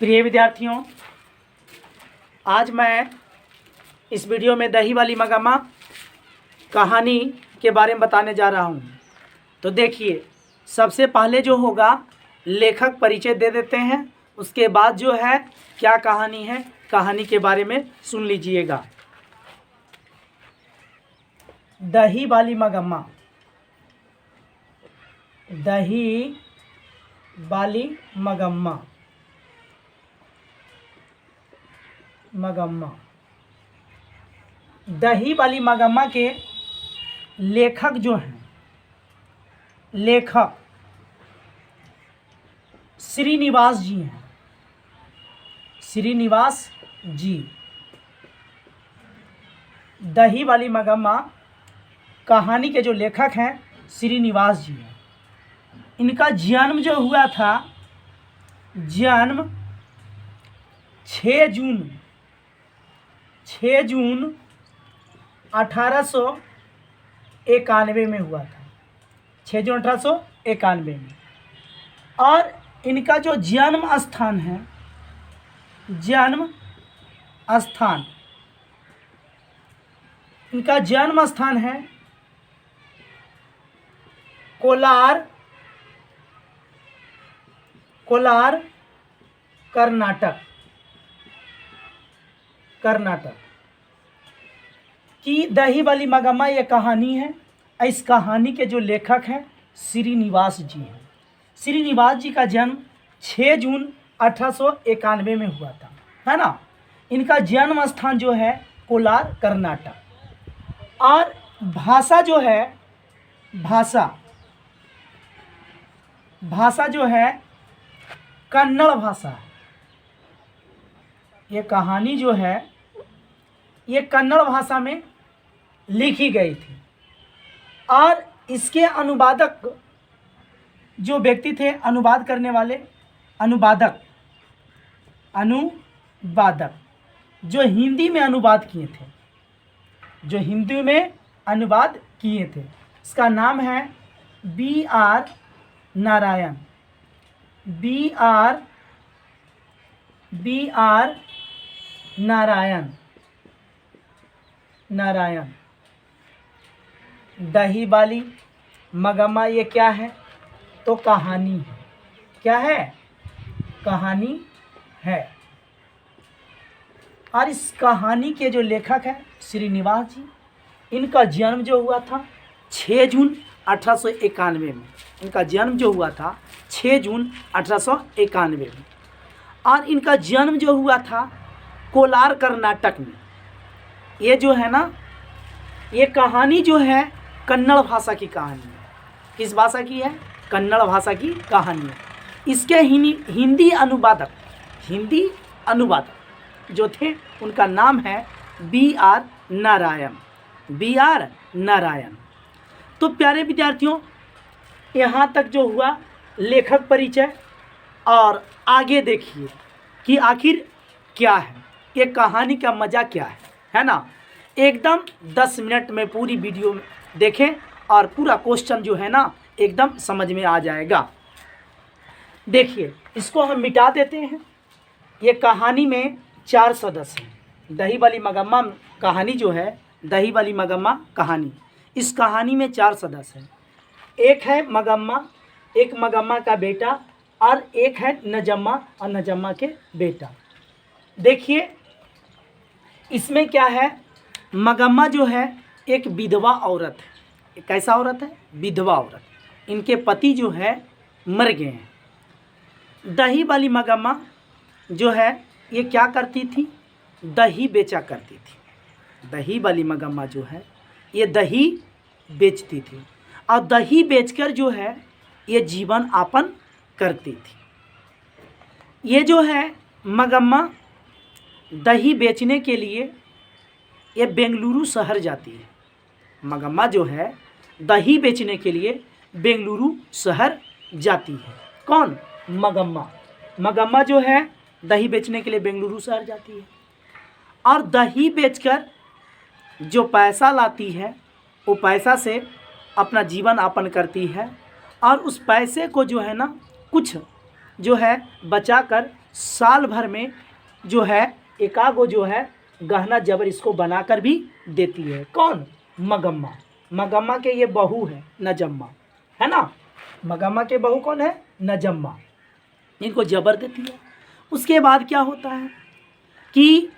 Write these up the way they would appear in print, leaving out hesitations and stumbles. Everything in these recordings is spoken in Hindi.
प्रिय विद्यार्थियों, आज मैं इस वीडियो में दही वाली मगम्मा कहानी के बारे में बताने जा रहा हूँ। तो देखिए, सबसे पहले जो होगा लेखक परिचय दे देते हैं, उसके बाद जो है क्या कहानी है, कहानी के बारे में सुन लीजिएगा। दही वाली मगम्मा। दही वाली मगम्मा। मगम्मा। दही वाली मगम्मा के लेखक जो हैं, लेखक श्रीनिवास जी हैं। श्रीनिवास जी। दही वाली मगम्मा कहानी के जो लेखक हैं श्रीनिवास जी हैं। इनका जन्म जो हुआ था, जन्म 6 जून 1891 में हुआ था। 6 जून 1891 में। और इनका जो जन्म स्थान है, इनका जन्म स्थान है कोलार, कर्नाटक की दही वाली मगम्मा ये कहानी है। इस कहानी के जो लेखक हैं श्रीनिवास जी हैं। श्रीनिवास जी का जन्म 6 जून 1891 में हुआ था, है ना। इनका जन्म स्थान जो है कोलार, कर्नाटक। और भाषा जो है, भाषा जो है कन्नड़ भाषा है। ये कहानी जो है ये कन्नड़ भाषा में लिखी गई थी। और इसके अनुवादक जो व्यक्ति थे, अनुवाद करने वाले, अनुवादक जो हिंदी में अनुवाद किए थे, इसका नाम है B.R. नारायण। दही वाली मगम्मा ये क्या है? तो कहानी है। क्या है? कहानी है। और इस कहानी के जो लेखक हैं श्रीनिवास जी, इनका जन्म जो हुआ था 6 जून 1891 में। इनका जन्म जो हुआ था 6 जून 1891 में। और इनका जन्म जो हुआ था कोलार, कर्नाटक में। ये जो है ना, ये कहानी जो है कन्नड़ भाषा की कहानी है। किस भाषा की है? कन्नड़ भाषा की कहानी है। इसके हिंदी अनुवादक जो थे, उनका नाम है B.R. नारायण। तो प्यारे विद्यार्थियों, यहाँ तक जो हुआ लेखक परिचय। और आगे देखिए कि आखिर क्या है ये कहानी का मज़ा, क्या है ना। एकदम 10 मिनट में पूरी वीडियो देखें और पूरा क्वेश्चन जो है ना एकदम समझ में आ जाएगा। देखिए, इसको हम मिटा देते हैं। ये कहानी में 4 सदस्य हैं। दही वाली मगम्मा कहानी जो है, दही वाली मगम्मा कहानी, इस कहानी में 4 सदस्य हैं। एक है मगम्मा, एक मगम्मा का बेटा, और एक है नजम्मा और नजम्मा के बेटा। देखिए इसमें क्या है, मगम्मा जो है एक विधवा औरत है। कैसा औरत है? विधवा औरत। इनके पति जो है मर गए हैं। दही वाली मगम्मा जो है ये क्या करती थी? दही बेचा करती थी। दही वाली मगम्मा जो है ये दही बेचती थी, और दही बेचकर जो है ये जीवन यापन करती थी। ये जो है मगम्मा दही बेचने के लिए ये बेंगलुरु शहर जाती है। मगम्मा जो है दही बेचने के लिए बेंगलुरु शहर जाती है। कौन? मगम्मा जो है दही बेचने के लिए बेंगलुरु शहर जाती है। और दही बेचकर जो पैसा लाती है, वो पैसा से अपना जीवन यापन करती है। और उस पैसे को जो है ना कुछ जो है बचाकर साल भर में जो है एकागो जो है गहना जबर इसको बनाकर भी देती है। कौन? मगम्मा। मगम्मा के ये बहू है नजम्मा, है ना। मगम्मा के बहू कौन है? नजम्मा। इनको जबर देती है। उसके बाद क्या होता है कि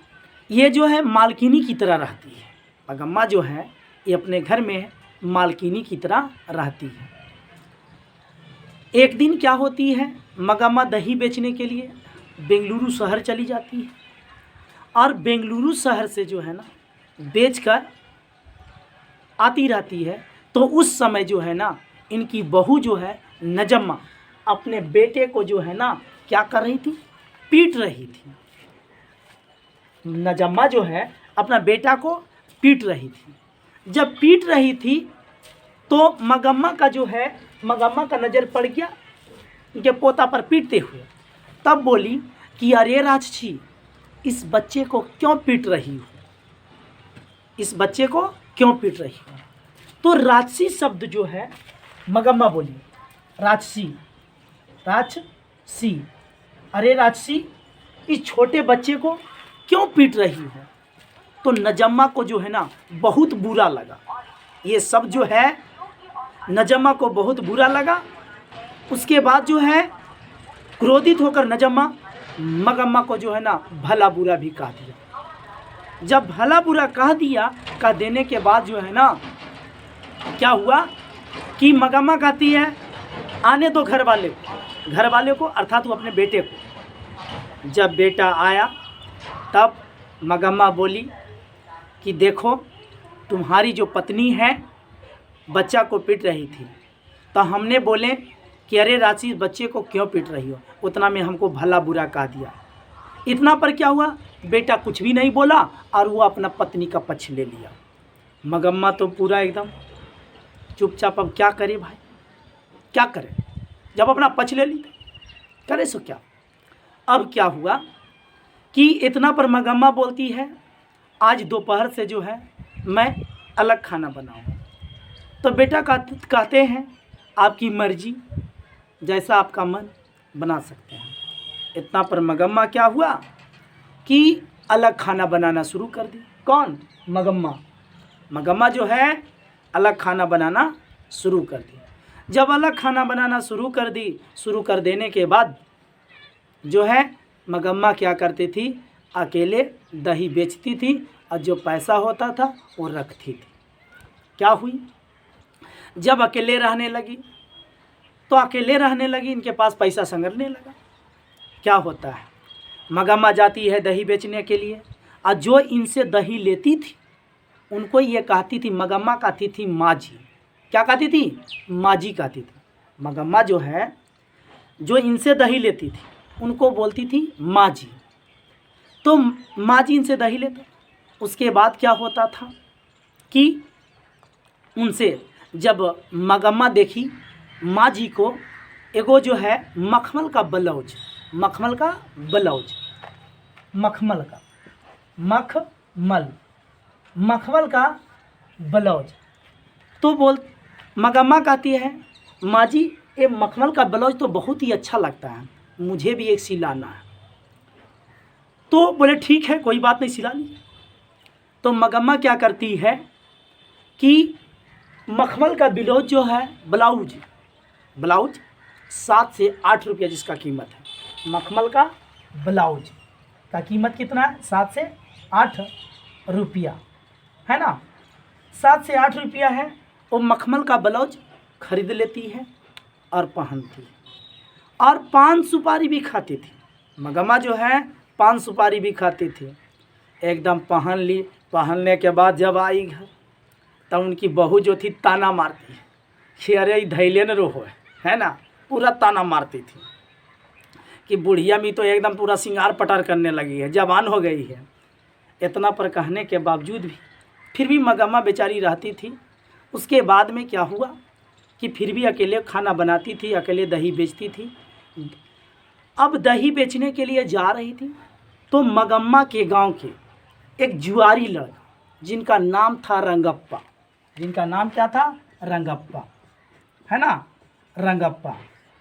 ये जो है मालकिनी की तरह रहती है। मगम्मा जो है ये अपने घर में मालकिनी की तरह रहती है। एक दिन क्या होती है, मगम्मा दही बेचने के लिए बेंगलुरु शहर चली जाती है और बेंगलुरु शहर से जो है ना बेचकर आती रहती है। तो उस समय जो है ना इनकी बहू जो है नजम्मा अपने बेटे को जो है ना क्या कर रही थी? पीट रही थी। नजम्मा जो है अपना बेटा को पीट रही थी। जब पीट रही थी तो मगम्मा का नज़र पड़ गया उनके पोता पर पीटते हुए। तब बोली कि अरे राजसी, इस बच्चे को क्यों पीट रही हो? इस बच्चे को क्यों पीट रही हो? तो राजसी शब्द जो है मगम्मा बोली, राजसी, राजसी, अरे राजसी, इस छोटे बच्चे को क्यों पीट रही हो? तो नजम्मा को जो है ना बहुत बुरा लगा। ये सब जो है नजम्मा को बहुत बुरा लगा। उसके बाद जो है क्रोधित होकर नजम्मा मगम्मा को जो है ना भला बुरा भी कह दिया। जब भला बुरा कह देने के बाद जो है ना क्या हुआ कि मगम्मा कहती है आने दो घर वाले को अर्थात वो अपने बेटे को। जब बेटा आया तब मगम्मा बोली कि देखो तुम्हारी जो पत्नी है बच्चा को पीट रही थी, तो हमने बोले कि अरे रांची बच्चे को क्यों पीट रही हो, उतना में हमको भला बुरा कह दिया। इतना पर क्या हुआ, बेटा कुछ भी नहीं बोला और वो अपना पत्नी का पक्ष ले लिया। मगम्मा तो पूरा एकदम चुपचाप, अब क्या करे भाई, क्या करे, जब अपना पक्ष ले ली करे सो क्या। अब क्या हुआ कि इतना पर मगम्मा बोलती है आज दोपहर से जो है मैं अलग खाना बनाऊँ। तो बेटा कहते हैं आपकी मर्जी, जैसा आपका मन बना सकते हैं। इतना पर मगम्मा क्या हुआ कि अलग खाना बनाना शुरू कर दी। कौन? मगम्मा जो है अलग खाना बनाना शुरू कर दी। जब अलग खाना बनाना शुरू कर देने के बाद जो है मगम्मा क्या करती थी, अकेले दही बेचती थी और जो पैसा होता था वो रखती थी। क्या हुई, जब अकेले रहने लगी इनके पास पैसा संगरने लगा। क्या होता है, मगम्मा जाती है दही बेचने के लिए और जो इनसे दही लेती थी उनको ये कहती थी, मगम्मा कहती थी माँ जी। क्या कहती थी? माँ जी कहती थी। मगम्मा जो है जो इनसे दही लेती थी उनको बोलती थी माँ जी। तो माँ जी इनसे दही लेते। उसके बाद क्या होता था कि उनसे जब मगम्मा देखी माँ जी को, एगो जो है मखमल का ब्लाउज, मखमल का ब्लाउज, तो मगम्मा कहती है माँ जी ये मखमल का ब्लाउज तो बहुत ही अच्छा लगता है, मुझे भी एक सिलाना है। तो बोले ठीक है कोई बात नहीं, सिला ली। तो मगम्मा क्या करती है कि मखमल का ब्लाउज जो है ब्लाउज 7 से 8 रुपया जिसका कीमत है, मखमल का ब्लाउज का कीमत कितना है? 7 से 8 रुपया, है ना। 7 से 8 रुपया है। वो मखमल का ब्लाउज खरीद लेती है और पहनती है और पान सुपारी भी खाती थी। मगम्मा जो है पान सुपारी भी खाती थी। एकदम पहन ली। पहनने के बाद जब आई घर तब उनकी बहू जो थी ताना मारती है कि अरे धैले न रहो, है ना, पूरा ताना मारती थी कि बुढ़िया भी तो एकदम पूरा सिंगार पटार करने लगी है, जवान हो गई है। इतना पर कहने के बावजूद भी फिर भी मगम्मा बेचारी रहती थी। उसके बाद में क्या हुआ कि फिर भी अकेले खाना बनाती थी, अकेले दही बेचती थी। अब दही बेचने के लिए जा रही थी तो मगम्मा के गांव के एक जुआरी लड़का जिनका नाम था रंगप्पा, जिनका नाम क्या था? रंगप्पा, है ना, रंगप्पा।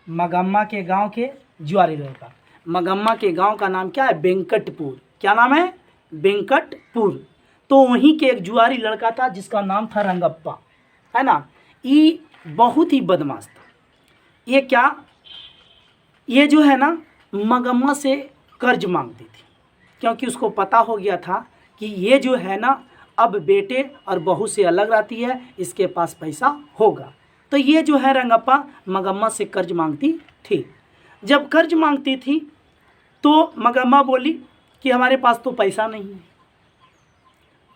मगम्मा के गांव के जुआरी लड़का मगम्मा के गांव का नाम क्या है? वेंकटपुर। क्या नाम है? वेंकटपुर। तो वहीं के एक जुआरी लड़का था जिसका नाम था रंगप्पा, है ना। ये बहुत ही बदमाश था। ये जो है ना मगम्मा से कर्ज मांगती थी, क्योंकि उसको पता हो गया था कि ये जो है ना अब बेटे और बहू से अलग रहती है, इसके पास पैसा होगा। तो ये जो है रंगप्पा मगम्मा से कर्ज मांगती थी। जब कर्ज मांगती थी तो मगम्मा बोली कि हमारे पास तो पैसा नहीं है।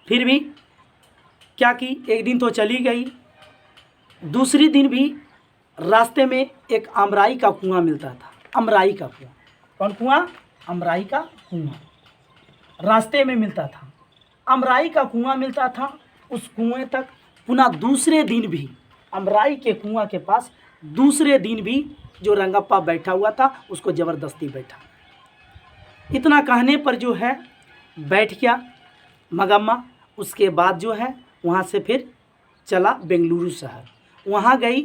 फिर भी क्या की, एक दिन तो चली गई, दूसरी दिन भी रास्ते में एक अमराई का कुआं मिलता था। अमराई का कुआं, कौन कुआं? अमराई का कुआं रास्ते में मिलता था। अमराई का कुआं मिलता था। उस कुएं तक पुनः दूसरे दिन भी अमराई के कुआं के पास दूसरे दिन भी जो रंगप्पा बैठा हुआ था उसको ज़बरदस्ती बैठा। इतना कहने पर जो है बैठ गया मगम्मा। उसके बाद जो है वहाँ से फिर चला बेंगलुरु शहर। वहाँ गई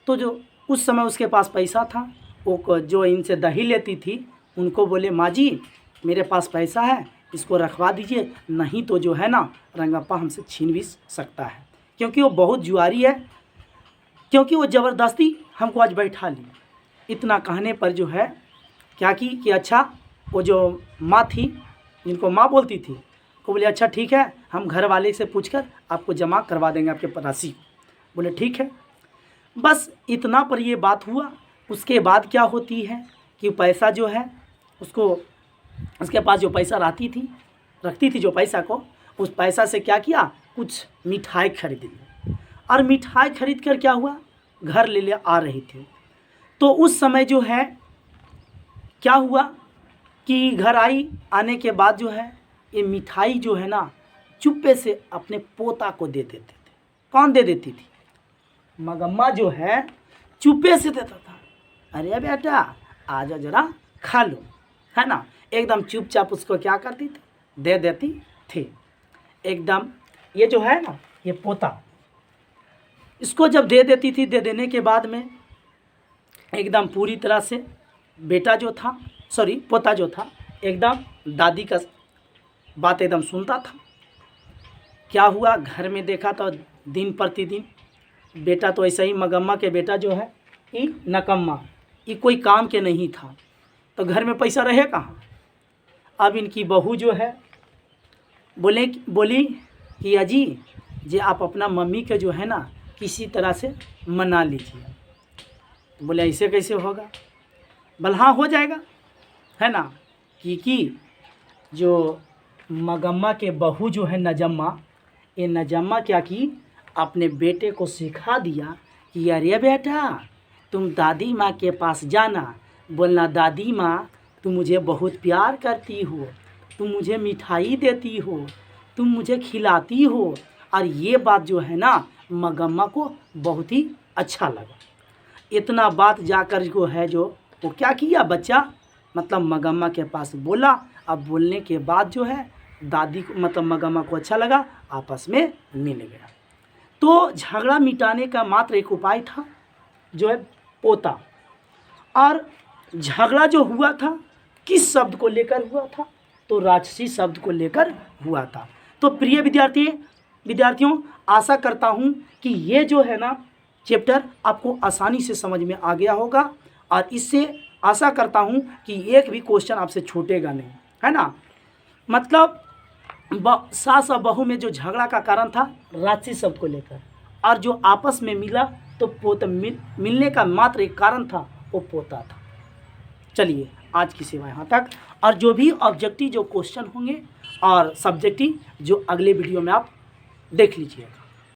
तो जो उस समय उसके पास पैसा था, वो जो इनसे दही लेती थी उनको बोले, माँ जी मेरे पास पैसा है, इसको रखवा दीजिए, नहीं तो जो है ना रंगप्पा हमसे छीन भी सकता है, क्योंकि वो बहुत जुआरी है, क्योंकि वो ज़बरदस्ती हमको आज बैठा ली। इतना कहने पर जो है क्या की कि अच्छा, वो जो माँ थी जिनको माँ बोलती थी को बोले अच्छा ठीक है, हम घर वाले से पूछकर आपको जमा करवा देंगे आपके राशि। बोले ठीक है। बस इतना पर ये बात हुआ। उसके बाद क्या होती है कि पैसा जो है उसको, उसके पास जो पैसा रखती थी जो पैसा को, उस पैसा से क्या किया, कुछ मिठाई खरीद ली। और मिठाई खरीद कर क्या हुआ, घर ले आ रही थी। तो उस समय जो है क्या हुआ कि घर आई, आने के बाद जो है ये मिठाई जो है ना चुप्पे से अपने पोता को दे देते थे। कौन दे देती थी? मगम्मा जो है चुप्पे से देता था। अरे बेटा आ जाओ जरा खा लो, है ना। एकदम चुपचाप उसको क्या करती थी, दे देती थी एकदम। ये जो है ना ये पोता, इसको जब दे देती थी, दे देने के बाद में एकदम पूरी तरह से बेटा जो था, सॉरी पोता जो था, एकदम दादी का बात एकदम सुनता था। क्या हुआ, घर में देखा तो दिन प्रतिदिन बेटा तो ऐसा ही, मगम्मा के बेटा जो है ये नकम्मा, ये कोई काम के नहीं था, तो घर में पैसा रहे कहाँ। अब इनकी बहू जो है बोली कि अजी जी आप अपना मम्मी के जो है ना किसी तरह से मना लीजिए। बोले ऐसे कैसे होगा? बोले हाँ हो जाएगा, है ना। कि जो मगम्मा के बहू जो है नजम्मा, ये नजम्मा क्या की, अपने बेटे को सिखा दिया कि अरे बेटा तुम दादी माँ के पास जाना, बोलना दादी माँ तुम मुझे बहुत प्यार करती हो, तुम मुझे मिठाई देती हो, तुम मुझे खिलाती हो। और ये बात जो है ना मगम्मा को बहुत ही अच्छा लगा। इतना बात जाकर जो है जो वो क्या किया बच्चा, मतलब मगम्मा के पास बोला। अब बोलने के बाद जो है दादी को, मतलब मगम्मा को अच्छा लगा, आपस में मिल गया। तो झगड़ा मिटाने का मात्र एक उपाय था जो है पोता। और झगड़ा जो हुआ था किस शब्द को लेकर हुआ था, तो राक्षसी शब्द को लेकर हुआ था। तो प्रिय विद्यार्थियों आशा करता हूँ कि ये जो है ना चैप्टर आपको आसानी से समझ में आ गया होगा, और इससे आशा करता हूँ कि एक भी क्वेश्चन आपसे छूटेगा नहीं, है ना। मतलब सास और बहू में जो झगड़ा का कारण था राक्षसी शब्द को लेकर, और जो आपस में मिला तो पोता मिलने का मात्र एक कारण था, वो पोता था। चलिए आज की सेवा यहाँ तक, और जो भी ऑब्जेक्टिव जो क्वेश्चन होंगे और सब्जेक्टिव जो अगले वीडियो में आप देख लीजिएगा।